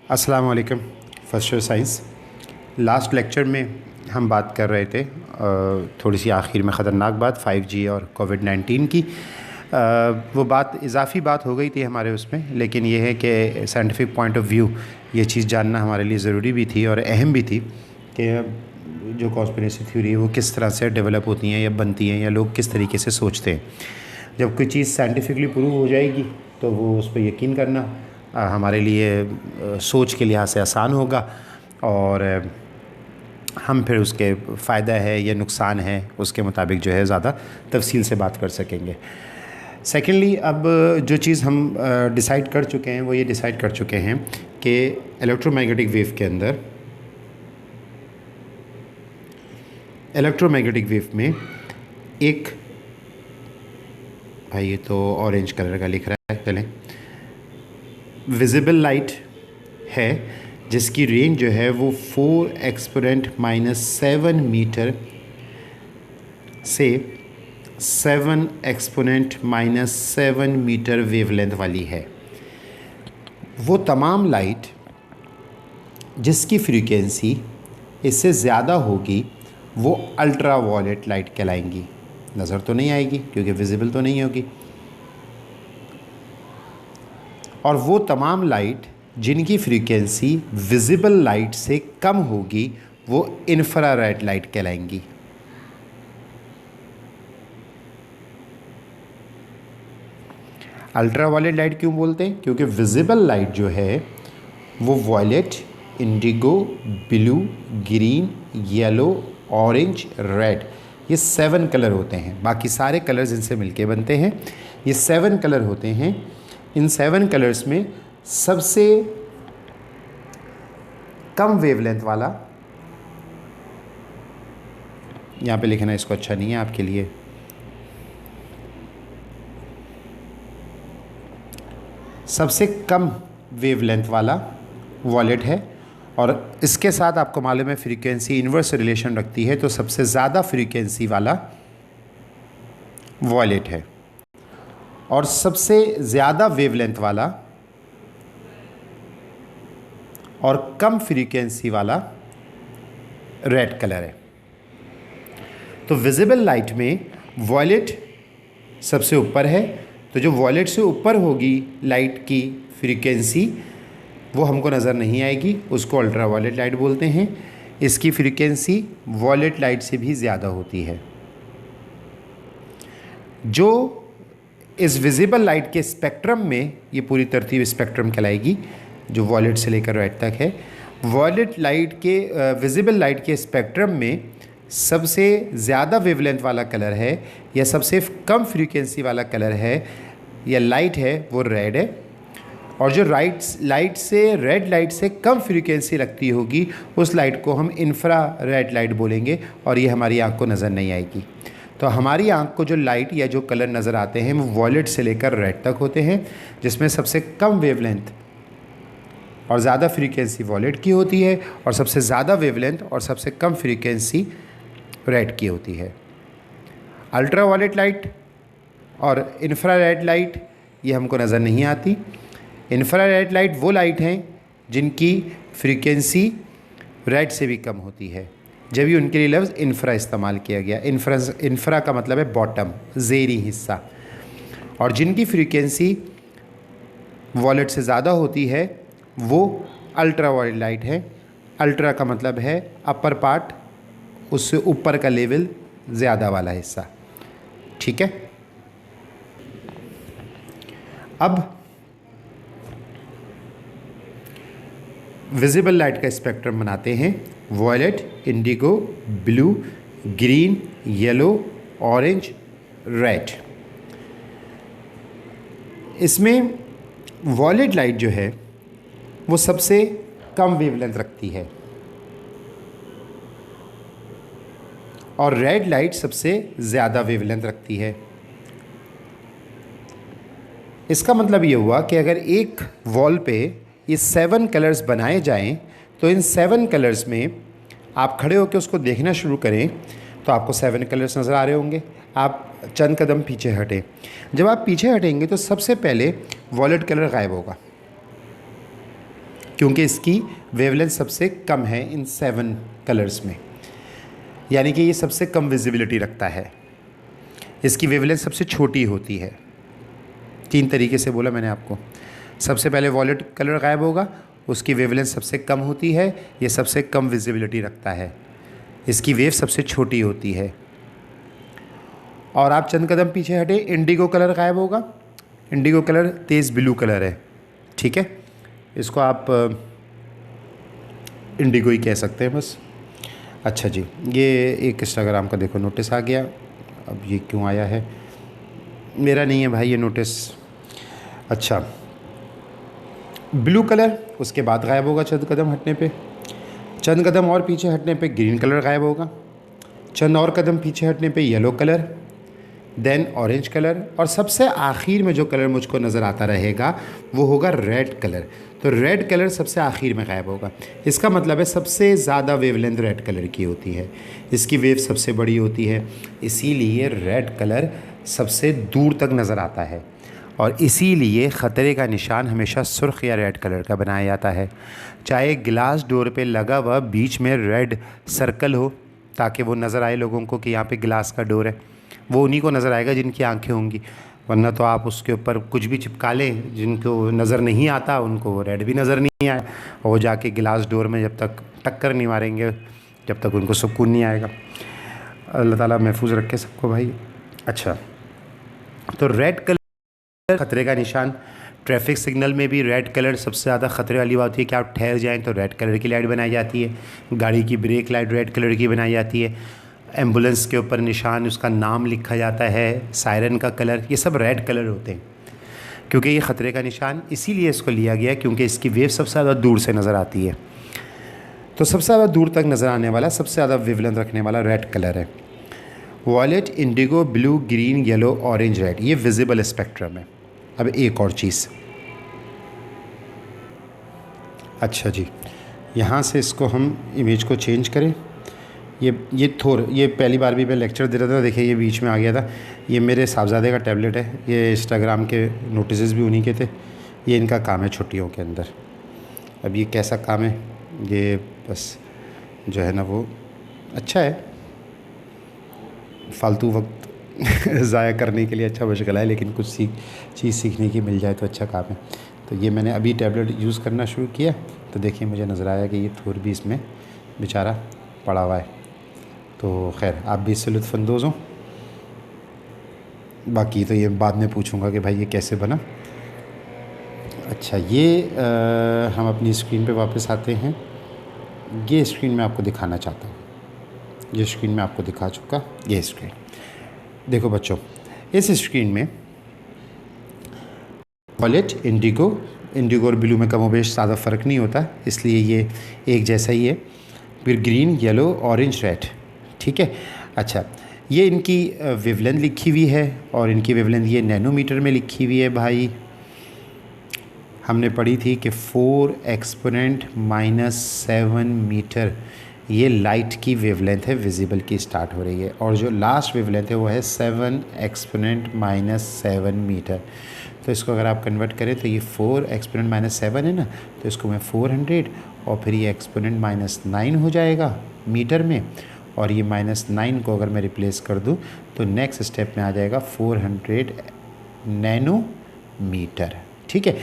अस्सलाम वालेकुम। First year science last lecture में हम बात कर रहे थे थोड़ी सी आखिर में ख़तरनाक बात 5G और कोविड-19 की। वो बात इजाफ़ी बात हो गई थी हमारे उसमें, लेकिन ये है कि साइंटिफिक पॉइंट ऑफ व्यू ये चीज़ जानना हमारे लिए ज़रूरी भी थी और अहम भी थी कि जो कॉन्स्पिरेसी थ्योरी है वो किस तरह से डेवलप होती हैं या बनती हैं या लोग किस तरीके से सोचते हैं। जब कोई चीज़ साइंटिफिकली प्रूव हो जाएगी तो वो उस पर यकीन करना हमारे लिए सोच के लिहाज से आसान होगा और हम फिर उसके फ़ायदा है या नुकसान है उसके मुताबिक जो है ज़्यादा तफसील से बात कर सकेंगे। सेकेंडली, अब जो चीज़ हम डिसाइड कर चुके हैं वो ये डिसाइड कर चुके हैं कि इलेक्ट्रोमैग्नेटिक वेव में एक, भाई ये तो ऑरेंज कलर का लिख रहा है, चलें, विजिबल लाइट है जिसकी रेंज जो है वो 4 एक्सपोनेंट -7 मीटर से 7 एक्सपोनेंट -7 मीटर वेवलेंथ वाली है। वो तमाम लाइट जिसकी फ्रीक्वेंसी इससे ज़्यादा होगी वो अल्ट्रा वायलेट लाइट कहलाएंगी। नज़र तो नहीं आएगी क्योंकि विजिबल तो नहीं होगी। और वो तमाम लाइट जिनकी फ्रीक्वेंसी विजिबल लाइट से कम होगी वो इंफ्रारेड लाइट कहलाएंगी। अल्ट्रा वायलेट लाइट क्यों बोलते हैं? क्योंकि विजिबल लाइट जो है वो violet, indigo, blue, green, yellow, orange, red, ये 7 कलर होते हैं। बाकी सारे कलर्स इनसे मिलके बनते हैं। ये 7 कलर होते हैं। इन 7 कलर्स में सबसे कम वेवलेंथ वाला, यहाँ पे लिखना इसको अच्छा नहीं है आपके लिए, सबसे कम वेवलेंथ वाला वॉयलेट है। और इसके साथ आपको मालूम है फ्रीक्वेंसी इन्वर्स रिलेशन रखती है, तो सबसे ज़्यादा फ्रीक्वेंसी वाला वॉयलेट है और सबसे ज़्यादा वेवलेंथ वाला और कम फ्रीक्वेंसी वाला रेड कलर है। तो विजिबल लाइट में वॉयलेट सबसे ऊपर है, तो जो वॉयलेट से ऊपर होगी लाइट की फ्रीक्वेंसी वो हमको नज़र नहीं आएगी, उसको अल्ट्रा वायलेट लाइट बोलते हैं। इसकी फ्रीक्वेंसी वॉयलेट लाइट से भी ज़्यादा होती है। जो इस विजिबल लाइट के स्पेक्ट्रम में, ये पूरी तरतीब स्पेक्ट्रम कहलाएगी जो वॉयलेट से लेकर रेड तक है, वॉयलेट लाइट के विजिबल लाइट के स्पेक्ट्रम में सबसे ज़्यादा वेवलेंथ वाला कलर है या सबसे कम फ्रीक्वेंसी वाला कलर है या लाइट है वो रेड है। और जो लाइट से रेड लाइट से कम फ्रीक्वेंसी लगती होगी उस लाइट को हम इंफ्रा रेड लाइट बोलेंगे और ये हमारी आँख को नज़र नहीं आएगी। तो हमारी आँख को जो लाइट या जो कलर नज़र आते हैं वो वॉयलेट से लेकर रेड तक होते हैं, जिसमें सबसे कम वेवलेंथ और ज़्यादा फ्रीक्वेंसी वॉयलेट की होती है और सबसे ज़्यादा वेवलेंथ और सबसे कम फ्रीक्वेंसी रेड की होती है। अल्ट्रा वायलेट लाइट और इंफ्रारेड लाइट ये हमको नज़र नहीं आती। इंफ्रारेड लाइट वो लाइट हैं जिनकी फ्रीक्वेंसी रेड से भी कम होती है, जब भी उनके लिए लफ्ज़ इंफ्रा इस्तेमाल किया गया। इंफ्रा का मतलब है बॉटम, ज़ेरी हिस्सा। और जिनकी फ्रीक्वेंसी वॉयलेट से ज़्यादा होती है वो अल्ट्रा वायलेट लाइट है। अल्ट्रा का मतलब है अपर पार्ट, उससे ऊपर का लेवल, ज़्यादा वाला हिस्सा। ठीक है। अब विजिबल लाइट का स्पेक्ट्रम बनाते हैं। Violet, indigo, blue, green, yellow, orange, red. इसमें वॉयलेट लाइट जो है वो सबसे कम वेवलेंथ रखती है और रेड लाइट सबसे ज़्यादा वेवलेंथ रखती है। इसका मतलब ये हुआ कि अगर एक वॉल पे ये 7 कलर्स बनाए जाएं तो इन 7 कलर्स में आप खड़े होकर उसको देखना शुरू करें तो आपको 7 कलर्स नज़र आ रहे होंगे। आप चंद कदम पीछे हटें। जब आप पीछे हटेंगे तो सबसे पहले वॉयलेट कलर गायब होगा, क्योंकि इसकी वेवलेंथ सबसे कम है इन 7 कलर्स में, यानी कि ये सबसे कम विजिबिलिटी रखता है। इसकी वेवलेंथ सबसे छोटी होती है। 3 तरीके से बोला मैंने आपको। सबसे पहले वॉलेट कलर गायब होगा, उसकी वेवलेंथ सबसे कम होती है, ये सबसे कम विजिबिलिटी रखता है, इसकी वेव सबसे छोटी होती है। और आप चंद कदम पीछे हटे, इंडिगो कलर गायब होगा। इंडिगो कलर तेज़ ब्लू कलर है, ठीक है, इसको आप इंडिगो ही कह सकते हैं बस। अच्छा जी, ये एक इंस्टाग्राम का देखो नोटिस आ गया। अब ये क्यों आया है, मेरा नहीं है भाई ये नोटिस। अच्छा, ब्लू कलर उसके बाद गायब होगा चंद कदम हटने पे। चंद कदम और पीछे हटने पे ग्रीन कलर गायब होगा। चंद और कदम पीछे हटने पे yellow colour, then orange colour, और सबसे आखिर में जो कलर मुझको नज़र आता रहेगा वो होगा रेड कलर। तो रेड कलर सबसे आखिर में गायब होगा। इसका मतलब है सबसे ज़्यादा वेवलेंथ रेड कलर की होती है, इसकी वेव सबसे बड़ी होती है, इसीलिए रेड कलर सबसे दूर तक नज़र आता है। और इसीलिए ख़तरे का निशान हमेशा सुर्ख या रेड कलर का बनाया जाता है। चाहे ग्लास डोर पे लगा हुआ बीच में रेड सर्कल हो, ताकि वो नज़र आए लोगों को कि यहाँ पे ग्लास का डोर है, वो उन्हीं को नज़र आएगा जिनकी आंखें होंगी, वरना तो आप उसके ऊपर कुछ भी चिपका लें, जिनको नज़र नहीं आता उनको वो रेड भी नज़र नहीं आए, और वो जाके गिलास डोर में जब तक टक्कर नहीं मारेंगे जब तक उनको सुकून नहीं आएगा। अल्लाह ताला महफूज रखे सबको भाई। अच्छा, तो रेड कलर ख़तरे का निशान। ट्रैफिक सिग्नल में भी रेड कलर सबसे ज़्यादा ख़तरे वाली बात होती है कि आप ठहर जाएँ तो रेड कलर की लाइट बनाई जाती है। गाड़ी की ब्रेक लाइट रेड कलर की बनाई जाती है। एम्बुलेंस के ऊपर निशान, उसका नाम लिखा जाता है, सायरन का कलर, ये सब रेड कलर होते हैं, क्योंकि ये ख़तरे का निशान इसीलिए इसको लिया गया क्योंकि इसकी वेव सबसे ज़्यादा दूर से नज़र आती है। तो सबसे ज़्यादा दूर तक नज़र आने वाला, सबसे ज़्यादा वेवलेंथ रखने वाला रेड कलर है। Violet, indigo, blue, green, yellow, orange, red, ये विजिबल स्पेक्ट्रम है। अब एक और चीज़, अच्छा जी, यहाँ से इसको हम इमेज को चेंज करें। ये पहली बार भी मैं लेक्चर दे रहा था, देखिए ये बीच में आ गया था। ये मेरे साहबजादे का टैबलेट है, ये इंस्टाग्राम के नोटिस भी उन्हीं के थे, ये इनका काम है छुट्टियों के अंदर। अब ये कैसा काम है, ये बस जो है ना वो अच्छा है, फालतू वक्त ज़ाया करने के लिए अच्छा मशगला है, लेकिन कुछ चीज़ सीखने की मिल जाए तो अच्छा काम है। तो ये मैंने अभी टैबलेट यूज़ करना शुरू किया तो देखिए मुझे नज़र आया कि ये थोर भी इसमें बेचारा पड़ा हुआ है। तो खैर आप भी इससे लुत्फ़अंदोज़ हों। बाकी तो ये बाद में पूछूंगा कि भाई ये कैसे बना। अच्छा, ये हम अपनी स्क्रीन पे वापस आते हैं। ये स्क्रीन मैं आपको दिखाना चाहता हूँ, ये स्क्रीन मैं आपको दिखा चुका। ये स्क्रीन देखो बच्चों, इस स्क्रीन में वॉयलेट, इंडिगो और ब्लू में कमोबेश ज़्यादा फ़र्क नहीं होता, इसलिए ये एक जैसा ही है। फिर ग्रीन, येलो, ऑरेंज, रेड, ठीक है। अच्छा, ये इनकी वेवलेंथ लिखी हुई है और इनकी वेवलेंथ ये नैनोमीटर में लिखी हुई है भाई। हमने पढ़ी थी कि 4 एक्सपोनेंट -7 मीटर ये लाइट की वेवलेंथ है, विजिबल की स्टार्ट हो रही है, और जो लास्ट वेवलेंथ है वो है 7 एक्सपोनेंट -7 मीटर। तो इसको अगर आप कन्वर्ट करें तो ये 4 एक्सपोनेंट -7 है ना, तो इसको मैं 400 और फिर ये एक्सपोनेंट -9 हो जाएगा मीटर में, और ये -9 को अगर मैं रिप्लेस कर दूं तो नेक्स्ट स्टेप में आ जाएगा 400 नैनोमीटर, ठीक है।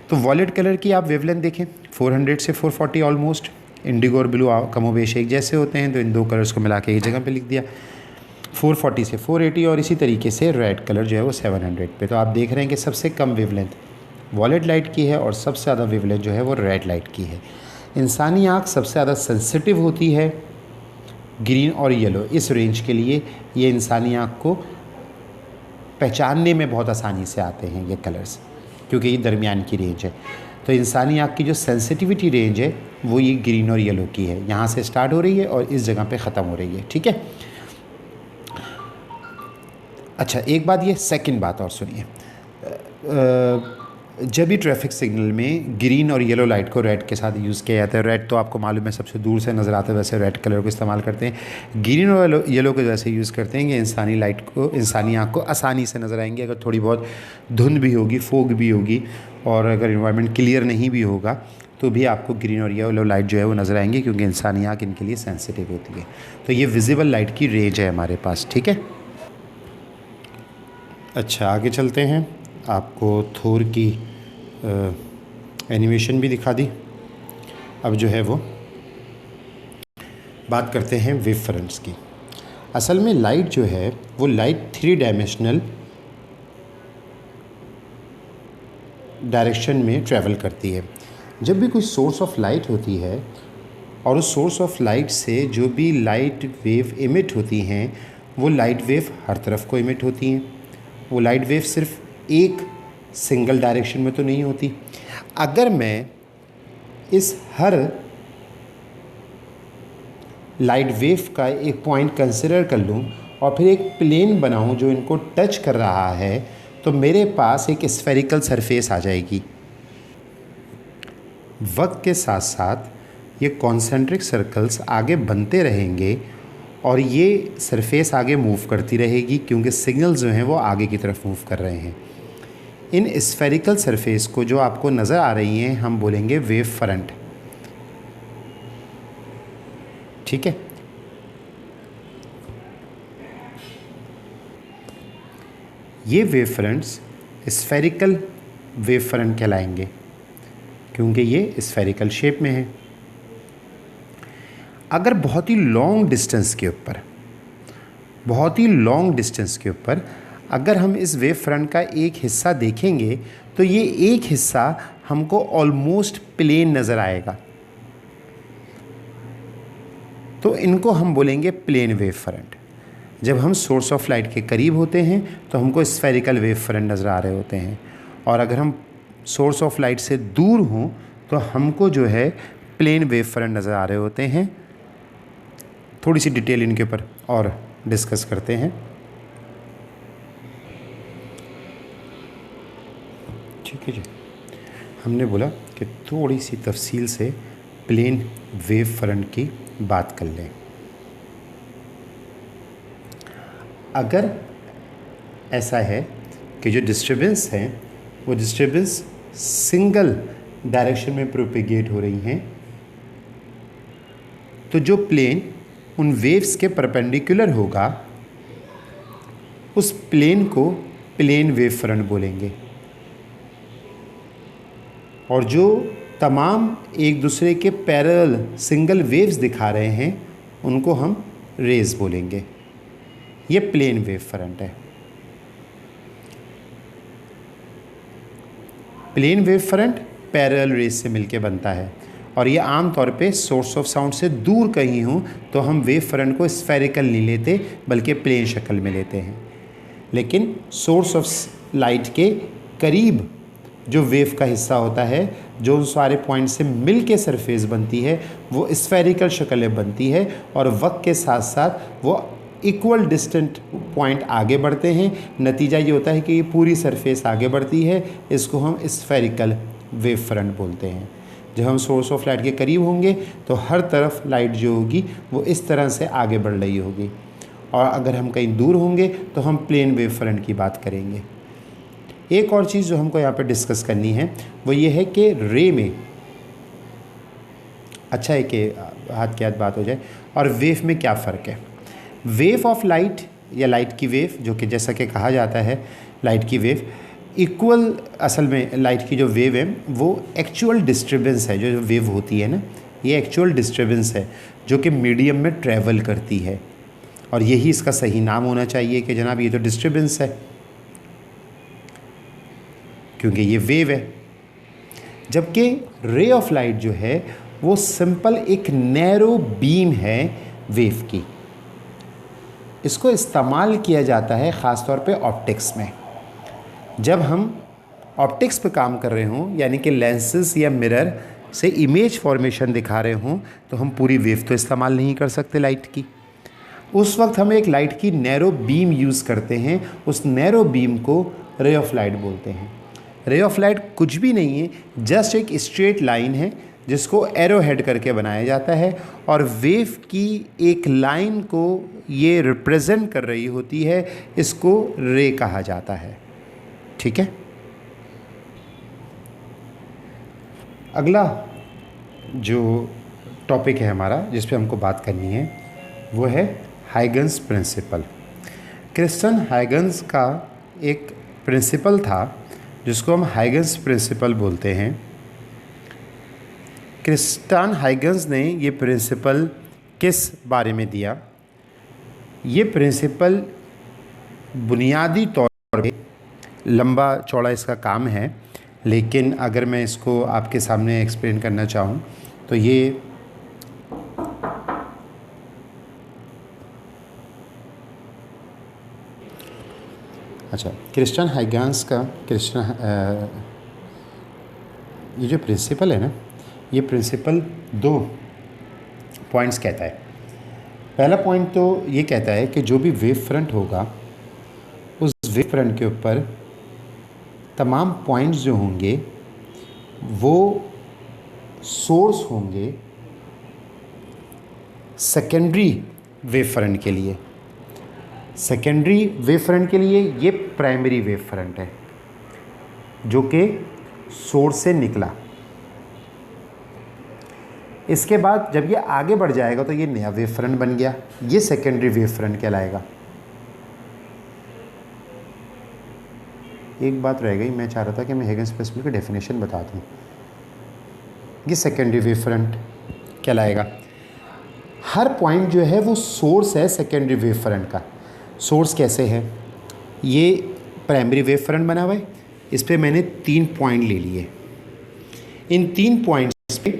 तो वॉयलेट कलर की आप वेवलेंथ देखें, 400 से 440 ऑलमोस्ट। इंडिगो और ब्लू कमोबेश एक जैसे होते हैं, तो इन दो कलर्स को मिला के एक जगह पे लिख दिया। 440 से 480 और इसी तरीके से रेड कलर जो है वो 700 पे। तो आप देख रहे हैं कि सबसे कम वेवलेंथ वॉयलेट लाइट की है और सबसे ज़्यादा वेवलेंथ जो है वो रेड लाइट की है। इंसानी आँख सबसे ज़्यादा सेंसिटिव होती है ग्रीन और येलो, इस रेंज के लिए ये इंसानी आँख को पहचानने में बहुत आसानी से आते हैं ये कलर्स, क्योंकि ये दरमियान की रेंज है। तो इंसानी आँख की जो सेंसिटिविटी रेंज है वो ये ग्रीन और येलो की है, यहाँ से स्टार्ट हो रही है और इस जगह पे ख़त्म हो रही है, ठीक है। अच्छा, एक बात ये, सेकंड बात और सुनिए, जब भी ट्रैफिक सिग्नल में ग्रीन और येलो लाइट को रेड के साथ यूज़ किया जाता है, रेड तो आपको मालूम है सबसे दूर से नज़र आता है, वैसे रेड कलर को इस्तेमाल करते हैं। ग्रीन और येलो को जैसे यूज़ करते हैं कि इंसानी लाइट को, इंसानी आँख को आसानी से नज़र आएंगे। अगर थोड़ी बहुत धुंध भी होगी, फोग भी होगी और अगर इन्वायरमेंट क्लियर नहीं भी होगा तो भी आपको ग्रीन और येलो लाइट जो है वो नज़र आएंगी, क्योंकि इंसानी आँख इनके लिए सेंसिटिव होती है। तो ये विजिबल लाइट की रेंज है हमारे पास, ठीक है। अच्छा, आगे चलते हैं। आपको थोर की एनिमेशन भी दिखा दी। अब जो है वो बात करते हैं वेव फ्रंट्स की। असल में लाइट जो है वो लाइट 3 डायमेंशनल डायरेक्शन में ट्रैवल करती है। जब भी कोई सोर्स ऑफ लाइट होती है और उस सोर्स ऑफ लाइट से जो भी लाइट वेव इमिट होती हैं, वो लाइट वेव हर तरफ को इमिट होती हैं। वो लाइट वेव सिर्फ एक सिंगल डायरेक्शन में तो नहीं होती। अगर मैं इस हर लाइट वेव का एक पॉइंट कंसिडर कर लूँ और फिर एक प्लेन बनाऊँ जो इनको टच कर रहा है, तो मेरे पास एक स्फेरिकल सरफेस आ जाएगी। वक्त के साथ साथ ये कॉन्सेंट्रिक सर्कल्स आगे बनते रहेंगे और ये सरफेस आगे मूव करती रहेगी, क्योंकि सिग्नल्स जो हैं वो आगे की तरफ मूव कर रहे हैं। इन स्फेरिकल सरफेस को जो आपको नज़र आ रही हैं हम बोलेंगे वेव फ्रंट, ठीक है। ये wave fronts spherical wave front कहलाएंगे, क्योंकि ये स्फेरिकल शेप में है। अगर बहुत ही लॉन्ग डिस्टेंस के ऊपर अगर हम इस वेव फ्रंट का एक हिस्सा देखेंगे, तो ये एक हिस्सा हमको ऑलमोस्ट प्लेन नज़र आएगा, तो इनको हम बोलेंगे प्लेन वेव फ्रंट। जब हम सोर्स ऑफ लाइट के करीब होते हैं तो हमको स्फेरिकल वेव फ्रंट नज़र आ रहे होते हैं, और अगर हम सोर्स ऑफ लाइट से दूर हों तो हमको जो है प्लेन वेव फ्रंट नज़र आ रहे होते हैं। थोड़ी सी डिटेल इनके ऊपर और डिस्कस करते हैं, ठीक है जी। हमने बोला कि थोड़ी सी तफसील से प्लेन वेव फ्रंट की बात कर लें। अगर ऐसा है कि जो डिस्टर्बेंस है वो डिस्टर्बेंस सिंगल डायरेक्शन में प्रोपेगेट हो रही हैं, तो जो प्लेन उन वेव्स के परपेंडिकुलर होगा उस प्लेन को प्लेन वेव फ्रंट बोलेंगे, और जो तमाम एक दूसरे के पैरेलल सिंगल वेव्स दिखा रहे हैं उनको हम रेज बोलेंगे। ये प्लेन वेव फ्रंट है। Plane wave front parallel rays से मिलके बनता है, और ये आम तौर पे सोर्स ऑफ साउंड से दूर कहीं हो तो हम वेव फ्रंट को स्फेरिकल नहीं लेते बल्कि प्लेन शक्ल में लेते हैं। लेकिन सोर्स ऑफ लाइट के करीब जो वेव का हिस्सा होता है, जो उन सारे पॉइंट से मिल के सरफेस बनती है, वो स्फेरिकल शक्ल में बनती है, और वक्त के साथ साथ वो इक्वल डिस्टेंट पॉइंट आगे बढ़ते हैं। नतीजा ये होता है कि ये पूरी सरफेस आगे बढ़ती है। इसको हम स्फेरिकल वेव फ्रंट बोलते हैं। जब हम सोर्स ऑफ लाइट के करीब होंगे तो हर तरफ लाइट जो होगी वो इस तरह से आगे बढ़ रही होगी, और अगर हम कहीं दूर होंगे तो हम प्लेन वेव फ्रंट की बात करेंगे। एक और चीज़ जो हमको यहाँ पे डिस्कस करनी है वो ये है कि रे में, अच्छा है कि हाथ के हाथ बात हो जाए, और वेव में क्या फ़र्क है। वेव ऑफ लाइट या लाइट की वेव, जो कि जैसा कि कहा जाता है लाइट की वेव इक्वल, असल में लाइट की जो वेव है वो एक्चुअल डिस्टर्बेंस है। जो वेव होती है ना, ये एक्चुअल डिस्टर्बेंस है जो कि मीडियम में ट्रैवल करती है, और यही इसका सही नाम होना चाहिए कि जनाब ये तो डिस्टर्बेंस है, क्योंकि ये वेव है। जबकि रे ऑफ लाइट जो है वो सिंपल एक नैरो बीम है वेव की। इसको इस्तेमाल किया जाता है ख़ास तौर पे ऑप्टिक्स में। जब हम ऑप्टिक्स पे काम कर रहे हों, यानी कि लेंसेज या मिरर से इमेज फॉर्मेशन दिखा रहे हों, तो हम पूरी वेव तो इस्तेमाल नहीं कर सकते लाइट की। उस वक्त हम एक लाइट की नैरो बीम यूज़ करते हैं। उस नैरो बीम को रे ऑफ लाइट बोलते हैं। रे ऑफ लाइट कुछ भी नहीं है, जस्ट एक स्ट्रेट लाइन है जिसको एरो हेड करके बनाया जाता है, और वेव की एक लाइन को ये रिप्रेजेंट कर रही होती है। इसको रे कहा जाता है, ठीक है। अगला जो टॉपिक है हमारा जिस पे हमको बात करनी है वो है हाइगन्स प्रिंसिपल। क्रिस्टियन हाइगन्स का एक प्रिंसिपल था जिसको हम हाइगन्स प्रिंसिपल बोलते हैं। क्रिस्टियन हाइगन्स ने ये प्रिंसिपल किस बारे में दिया? ये प्रिंसिपल बुनियादी तौर पे लंबा चौड़ा इसका काम है, लेकिन अगर मैं इसको आपके सामने एक्सप्लेन करना चाहूँ तो ये क्रिस्टियन हाइगन्स का ये जो प्रिंसिपल है ना, ये प्रिंसिपल 2 पॉइंट्स कहता है। पहला पॉइंट तो ये कहता है कि जो भी वेव फ्रंट होगा उस वेव फ्रंट के ऊपर तमाम पॉइंट्स जो होंगे वो सोर्स होंगे सेकेंडरी वेव फ्रंट के लिए। सेकेंडरी वेव फ्रंट के लिए ये प्राइमरी वेव फ्रंट है जो कि सोर्स से निकला। इसके बाद जब ये आगे बढ़ जाएगा तो ये नया वेव फ्रंट बन गया, ये सेकेंडरी वेव फ्रंट कहलाएगा। एक बात रह गई, मैं चाह रहा था कि मैं हाइगन्स प्रिंसिपल की डेफिनेशन बता दूं। ये सेकेंडरी वेव फ्रंट कहलाएगा। हर पॉइंट जो है वो सोर्स है सेकेंडरी वेव फ्रंट का। सोर्स कैसे है? ये प्राइमरी वेव फ्रंट बना हुआ है, इस पे मैंने 3 पॉइंट ले लिए। इन 3 पॉइंट्स पे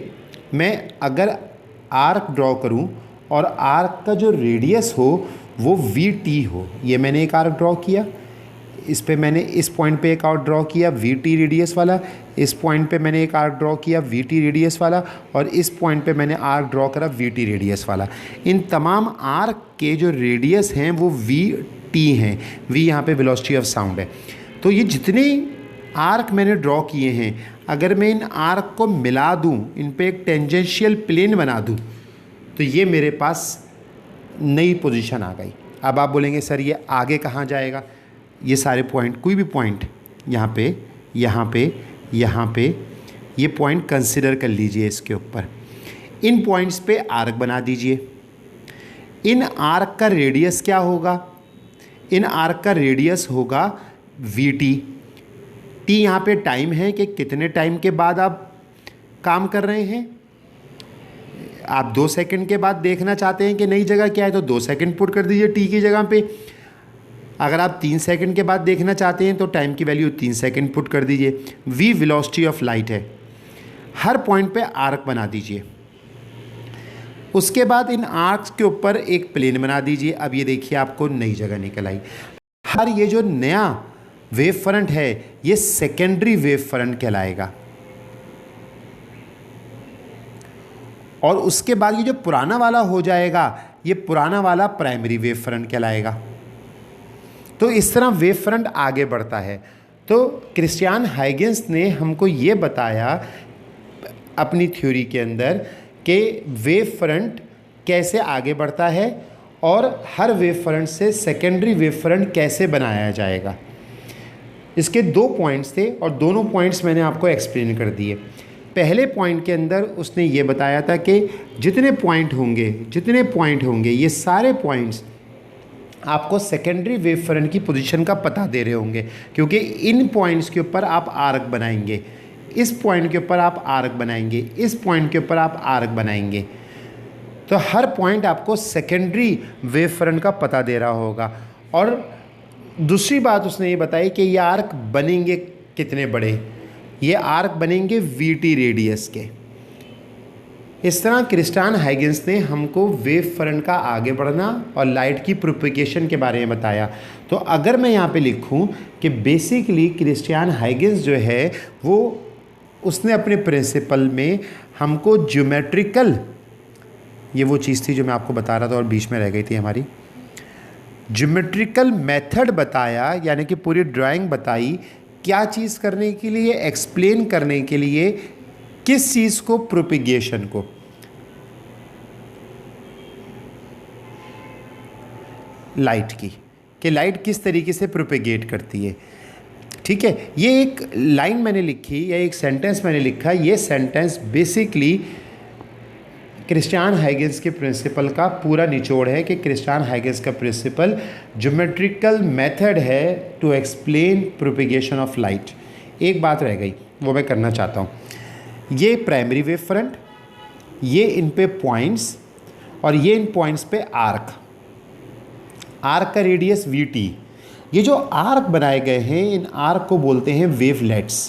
मैं अगर आर्क ड्रॉ करूं और आर्क का जो रेडियस हो वो VT हो, ये मैंने एक आर्क ड्रॉ किया। इस पे मैंने इस पॉइंट पे एक आर्क ड्रॉ किया VT रेडियस वाला, इस पॉइंट पे मैंने एक आर्क ड्रॉ किया VT रेडियस वाला, और इस पॉइंट पे मैंने आर्क ड्रॉ करा VT रेडियस वाला। इन तमाम आर्क के जो रेडियस हैं वो VT हैं। V यहाँ पे वेलोसिटी ऑफ साउंड है। तो ये जितने आर्क मैंने ड्रॉ किए हैं, अगर मैं इन आर्क को मिला दूँ, इन पे एक टेंजेंशियल प्लेन बना दूँ, तो ये मेरे पास नई पोजीशन आ गई। अब आप बोलेंगे सर ये आगे कहाँ जाएगा? ये सारे पॉइंट, कोई भी पॉइंट यहाँ पे, यहाँ पे, यहाँ पे, ये पॉइंट कंसिडर कर लीजिए इसके ऊपर। इन पॉइंट्स पे आर्क बना दीजिए। इन आर्क का रेडियस क्या होगा? इन आर्क का रेडियस होगा VT। T यहाँ पे टाइम है कि कितने टाइम के बाद आप काम कर रहे हैं। आप 2 सेकंड के बाद देखना चाहते हैं कि नई जगह क्या है तो 2 सेकंड पुट कर दीजिए T की जगह पे। अगर आप 3 सेकंड के बाद देखना चाहते हैं तो टाइम की वैल्यू 3 सेकंड पुट कर दीजिए। V वेलोसिटी ऑफ लाइट है। हर पॉइंट पे आर्क बना दीजिए। उसके बाद इन आर्क्स के ऊपर एक प्लेन बना दीजिए। अब ये देखिए आपको नई जगह निकल आई। हर ये जो नया वेव फ्रंट है ये सेकेंडरी वेव फ्रंट कहलाएगा। और उसके बाद ये जो पुराना वाला हो जाएगा, ये पुराना वाला प्राइमरी वेव फ्रंट कहलाएगा। तो इस तरह वेव फ्रंट आगे बढ़ता है। तो क्रिस्टियन हाइगन्स ने हमको ये बताया अपनी थ्योरी के अंदर कि वेव फ्रंट कैसे आगे बढ़ता है और हर वेव फ्रंट से सेकेंडरी वेव फ्रंट कैसे बनाया जाएगा। इसके 2 पॉइंट्स थे और दोनों पॉइंट्स मैंने आपको एक्सप्लेन कर दिए। पहले पॉइंट के अंदर उसने ये बताया था कि जितने पॉइंट होंगे ये सारे पॉइंट्स आपको सेकेंडरी वेव फ्रंट की पोजीशन का पता दे रहे होंगे, क्योंकि इन पॉइंट्स के ऊपर आप आर्क बनाएंगे, इस पॉइंट के ऊपर आप आर्क बनाएंगे, इस पॉइंट के ऊपर आप आर्क बनाएंगे। तो हर पॉइंट आपको सेकेंडरी वेव फ्रंट का पता दे रहा होगा। और दूसरी बात उसने ये बताई कि ये आर्क बनेंगे कितने बड़े, ये आर्क बनेंगे VT रेडियस के। इस तरह क्रिस्टियन हाइगन्स ने हमको वेव फ्रंट का आगे बढ़ना और लाइट की प्रोपेगेशन के बारे में बताया। तो अगर मैं यहाँ पे लिखूँ कि बेसिकली क्रिस्टियन हाइगन्स जो है वो उसने अपने प्रिंसिपल में हमको ज्योमेट्रिकल, ये वो चीज़ थी जो मैं आपको बता रहा था और बीच में रह गई थी हमारी, ज्योमेट्रिकल मेथड बताया, यानी कि पूरी ड्राइंग बताई क्या चीज़ करने के लिए, एक्सप्लेन करने के लिए, किस चीज़ को, प्रोपेगेशन को। लाइट की, कि लाइट किस तरीके से प्रोपेगेट करती है। ठीक है, ये एक लाइन मैंने लिखी या एक सेंटेंस मैंने लिखा, ये सेंटेंस बेसिकली क्रिस्टियान हाइगेंस के प्रिंसिपल का पूरा निचोड़ है कि क्रिस्टियान हाइगेंस का प्रिंसिपल ज्योमेट्रिकल मेथड है to explain propagation of light. एक बात रह गई, वो मैं करना चाहता हूँ। ये प्राइमरी वेव फ्रंट, ये इन पे पॉइंट्स और ये इन पॉइंट्स पे आर्क का रेडियस VT। ये जो आर्क बनाए गए हैं, इन आर्क को बोलते हैं वेवलेट्स।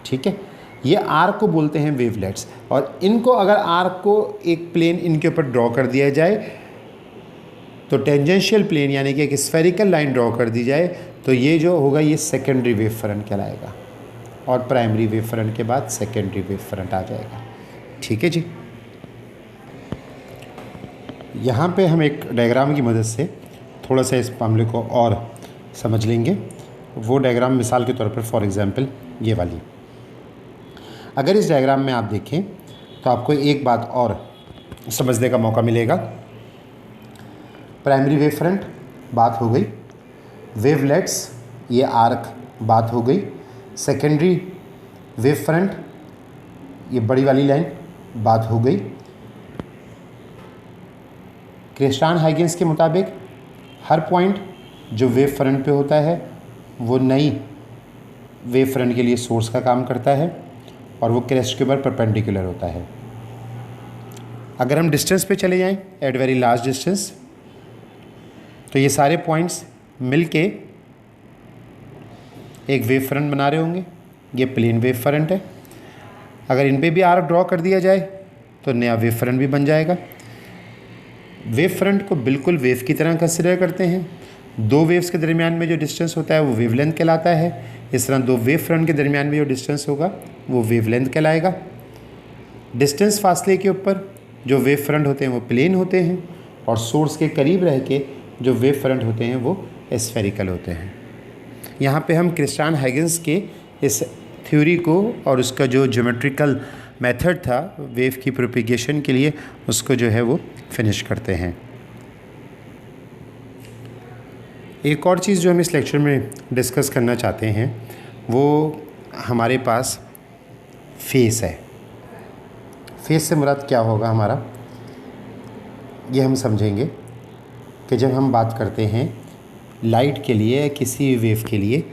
ठीक है, ये आर्क को बोलते हैं वेवलेट्स। और इनको अगर आर्क को एक प्लेन इनके ऊपर ड्रॉ कर दिया जाए, तो टेंजेंशियल प्लेन यानी कि एक स्फेरिकल लाइन ड्रॉ कर दी जाए, तो ये जो होगा ये सेकेंडरी वेव फ्रंट कहलाएगा, और प्राइमरी वेव फ्रंट के बाद सेकेंडरी वेव फ्रंट आ जाएगा। ठीक है जी। यहाँ पे हम एक डायग्राम की मदद से थोड़ा सा इस मामले को और समझ लेंगे। वो डायग्राम मिसाल के तौर पर फॉर एग्जांपल ये वाली, अगर इस डायग्राम में आप देखें तो आपको एक बात और समझने का मौका मिलेगा। प्राइमरी वेव फ्रंट बात हो गई, वेवलेट्स ये आर्क बात हो गई, सेकेंडरी वेव फ्रंट ये बड़ी वाली लाइन बात हो गई। क्रिस्टियान हाइगेंस के मुताबिक हर पॉइंट जो वेव फ्रंट पे होता है वो नई वेव फ्रंट के लिए सोर्स का काम करता है, और वो क्रेस्ट के ऊपर परपेंडिकुलर होता है। अगर हम डिस्टेंस पे चले जाएं एट वेरी लार्ज डिस्टेंस, तो ये सारे पॉइंट्स मिलके एक वेव फ्रंट बना रहे होंगे। ये प्लेन वेव फ्रंट है। अगर इन पे भी आर्क ड्रॉ कर दिया जाए तो नया वेव फ्रंट भी बन जाएगा। वेव फ्रंट को बिल्कुल वेव की तरह कंसिडर करते हैं। दो वेव्स के दरमियान में जो डिस्टेंस होता है वो वेवलेंथ कहलाता है। इस तरह दो वेव फ्रंट के दरमियान में जो डिस्टेंस होगा वो वेवलेंथ कहलाएगा। डिस्टेंस फासले के ऊपर जो वेव फ्रंट होते हैं वो प्लेन होते हैं, और सोर्स के करीब रह के जो वेव फ्रंट होते हैं वो स्फेरिकल होते हैं। यहाँ पे हम क्रिस्टियान हाइगेंस के इस थ्योरी को और उसका जो ज्योमेट्रिकल मेथड था वेव की प्रोपिगेशन के लिए, उसको जो है वो फिनिश करते हैं। एक और चीज़ जो हम इस लेक्चर में डिस्कस करना चाहते हैं वो हमारे पास फेस है। फेस से मुराद क्या होगा हमारा, ये हम समझेंगे कि जब हम बात करते हैं लाइट के लिए, किसी भी वेव के लिए,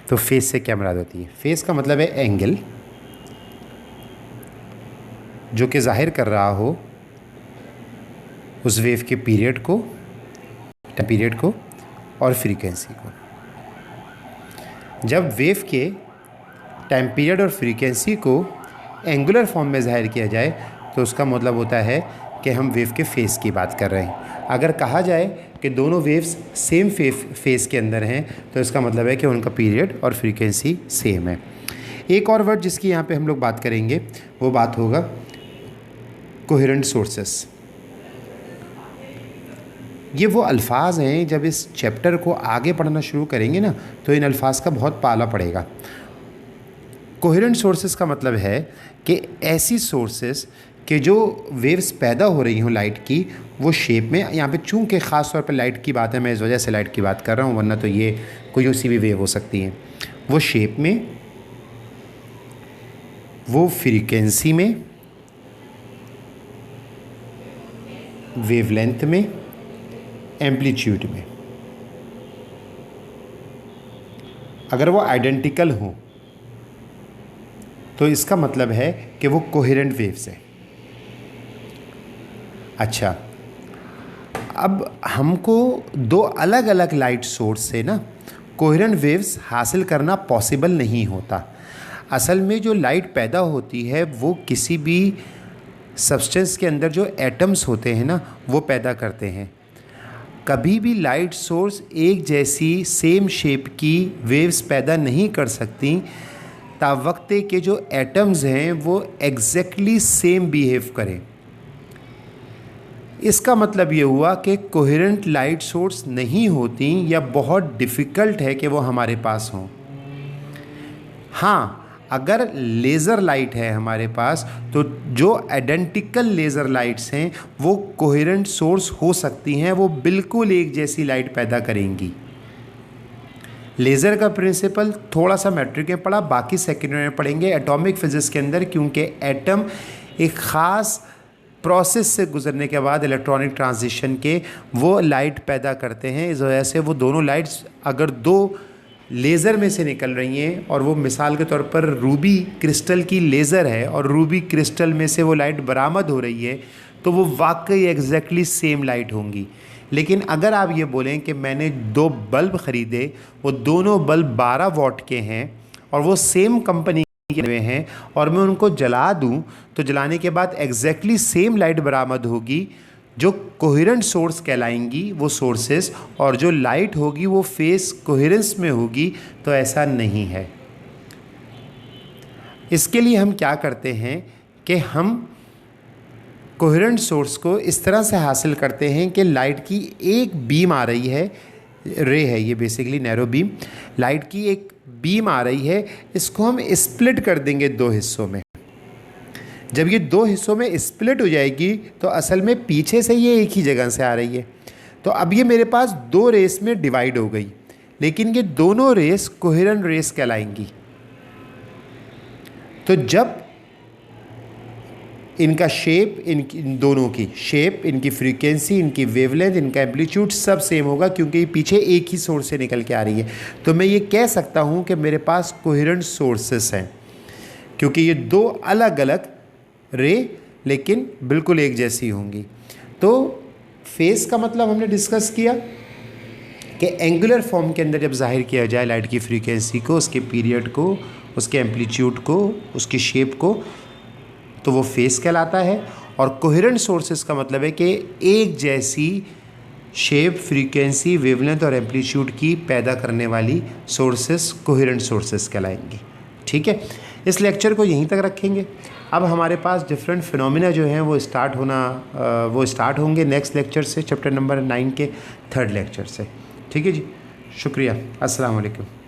तो फेस से क्या मुराद होती है। फेस का मतलब है एंगल जो कि ज़ाहिर कर रहा हो उस वेव के पीरियड को, और फ्रीक्वेंसी को। जब वेव के टाइम पीरियड और फ्रीक्वेंसी को एंगुलर फॉर्म में ज़ाहिर किया जाए तो उसका मतलब होता है कि हम वेव के फेस की बात कर रहे हैं। अगर कहा जाए कि दोनों वेव्स सेम फेस के अंदर हैं तो इसका मतलब है कि उनका पीरियड और फ्रीक्वेंसी सेम है। एक और वर्ड जिसकी यहाँ पे हम लोग बात करेंगे वो बात होगा कोहेरेंट सोर्सेस। ये वो अल्फाज हैं, जब इस चैप्टर को आगे पढ़ना शुरू करेंगे ना तो इन अल्फाज का बहुत पाला पड़ेगा। कोहेरेंट सोर्सेस का मतलब है कि ऐसी सोर्सेस कि जो वेव्स पैदा हो रही हों लाइट की, वो शेप में, यहाँ पे चूँकि ख़ास तौर पर लाइट की बात है, मैं इस वजह से लाइट की बात कर रहा हूँ, वरना तो ये कोई उसी भी वेव हो सकती हैं, वो शेप में, वो फ्रीक्वेंसी में, वेवलेंथ में, एम्पलीट्यूड में, अगर वो आइडेंटिकल हों तो इसका मतलब है कि वो कोहेरेंट वेव्स है। अच्छा, अब हमको दो अलग अलग लाइट सोर्स से ना कोहेरेंट वेव्स हासिल करना पॉसिबल नहीं होता। असल में जो लाइट पैदा होती है वो किसी भी सब्सटेंस के अंदर जो एटम्स होते हैं ना वो पैदा करते हैं। कभी भी लाइट सोर्स एक जैसी सेम शेप की वेव्स पैदा नहीं कर सकती तावक्ते के जो एटम्स हैं वो एग्जैक्टली सेम बिहेव करें। इसका मतलब ये हुआ कि कोहेरेंट लाइट सोर्स नहीं होती या बहुत डिफ़िकल्ट है कि वो हमारे पास हों। हाँ, अगर लेज़र लाइट है हमारे पास तो जो आइडेंटिकल लेज़र लाइट्स हैं वो कोहेरेंट सोर्स हो सकती हैं, वो बिल्कुल एक जैसी लाइट पैदा करेंगी। लेज़र का प्रिंसिपल थोड़ा सा मैट्रिक में पढ़ा, बाकी सेकेंडरी में पढ़ेंगे एटॉमिक फिजिक्स के अंदर, क्योंकि एटम एक ख़ास प्रोसेस से गुजरने के बाद इलेक्ट्रॉनिक ट्रांजिशन के वो लाइट पैदा करते हैं। इस वजह से वो दोनों लाइट्स अगर दो लेज़र में से निकल रही हैं, और वो मिसाल के तौर पर रूबी क्रिस्टल की लेज़र है और रूबी क्रिस्टल में से वो लाइट बरामद हो रही है, तो वो वाकई एग्जैक्टली सेम लाइट होंगी। लेकिन अगर आप ये बोलें कि मैंने 2 बल्ब ख़रीदे, वो दोनों बल्ब 12 वॉट के हैं और वो सेम कंपनी के हुए हैं, और मैं उनको जला दूं तो जलाने के बाद एग्जैक्टली सेम लाइट बरामद होगी, जो कोहेरेंट सोर्स कहलाएंगी वो सोर्सेस, और जो लाइट होगी वो फेस कोहेरेंस में होगी, तो ऐसा नहीं है। इसके लिए हम क्या करते हैं कि हम कोहेरेंट सोर्स को इस तरह से हासिल करते हैं कि लाइट की एक बीम आ रही है, रे है ये बेसिकली नैरो बीम, लाइट की एक बीम आ रही है, इसको हम स्प्लिट कर देंगे 2 हिस्सों में। जब ये 2 हिस्सों में स्प्लिट हो जाएगी तो असल में पीछे से ये एक ही जगह से आ रही है, तो अब ये मेरे पास 2 रेस में डिवाइड हो गई, लेकिन ये दोनों रेस कोहेरेंट रेस कहलाएंगी। तो जब इनका शेप, इन दोनों की शेप, इनकी फ्रीक्वेंसी, इनकी वेवलेंथ, इनका एम्पलीट्यूड सब सेम होगा, क्योंकि ये पीछे एक ही सोर्स से निकल के आ रही है, तो मैं ये कह सकता हूँ कि मेरे पास कोहेरेंट सोर्सेस हैं, क्योंकि ये 2 अलग अलग रे लेकिन बिल्कुल एक जैसी होंगी। तो फेस का मतलब हमने डिस्कस किया कि एंगुलर फॉर्म के अंदर जब जाहिर किया जाए लाइट की फ्रीक्वेंसी को, उसके पीरियड को, उसके एम्पलीट्यूड को, उसकी शेप को, तो वो फेस कहलाता है। और कोहेरेंट सोर्सेस का मतलब है कि एक जैसी शेप, फ्रीक्वेंसी, वेवलेंथ और एम्पलीट्यूड की पैदा करने वाली सोर्सेस कोहेरेंट सोर्सेस कहलाएंगी। ठीक है, इस लेक्चर को यहीं तक रखेंगे। अब हमारे पास डिफरेंट फिनोमिना जो हैं वो स्टार्ट होंगे नेक्स्ट लेक्चर से, चैप्टर नंबर 9 के 3rd लेक्चर से। ठीक है जी, शुक्रिया, अस्सलाम वालेकुम।